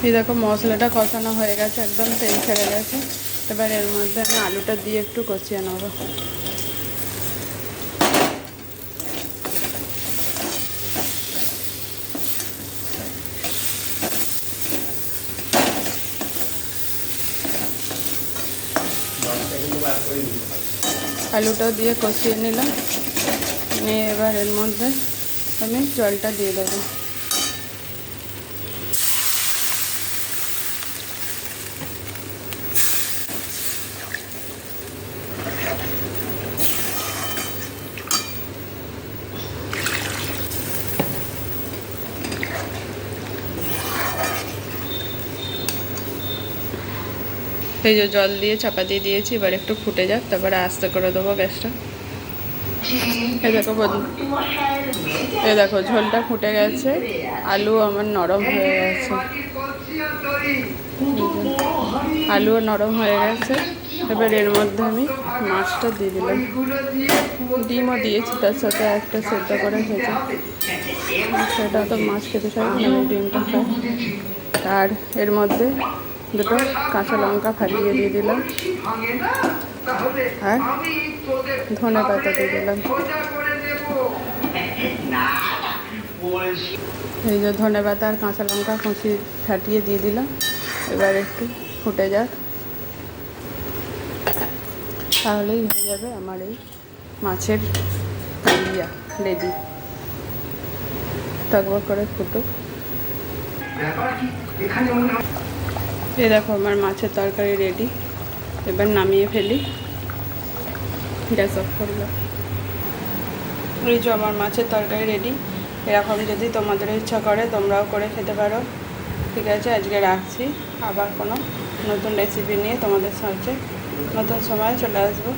এই দেখো মশলাটা কষানো হয়ে গেছে, একদম তেল ছেড়ে গেছে। এবার এর মধ্যে আমি আলুটা দিয়ে একটু কষিয়ে নেবো। আলুটা দিয়ে কষিয়ে নিলাম, নিয়ে এবার এর মধ্যে আমি জলটা দিয়ে দেবো। এই যে জল দিয়ে চাপা দিয়ে দিয়েছি, এবার একটু ফুটে যাক, তারপরে আস্তে করে দেবো গ্যাসটা। এই দেখো ঝোলটা ফুটে গেছে, আলু আমার নরম হয়ে গেছে, আলুও নরম হয়ে গেছে। এবার এর মধ্যে আমি মাছটা দিয়ে দিলাম, ডিমও দিয়েছি তার সাথে, একটা সেদ্ধ করে ভেজে। সেটা তো মাছ খেতে চাই, আমি ডিমটা খাই। আর এর মধ্যে দুটো কাঁচা লঙ্কা ফাটিয়ে দিয়ে দিলাম, আর ধনে পাতা দিয়ে দিলাম। এই যে ধনে পাতা আর কাঁচা লঙ্কা কুচি ফাটিয়ে দিয়ে দিলাম। এবার একটু ফুটে যাক, তাহলেই হয়ে যাবে আমার এই মাছের কালিয়া রেডি। টকবক করে ফুটুক। এই দেখো আমার মাছের তরকারি রেডি, এবার নামিয়ে ফেলি, গ্যাস অফ করলাম। এই যে আমার মাছের তরকারি রেডি। এরকম যদি তোমাদের ইচ্ছা করে তোমরাও করে খেতে পারো। ঠিক আছে, আজকে রাখছি, আবার কোনো নতুন রেসিপি নিয়ে তোমাদের সাথে নতুন সময় চলে আসবো।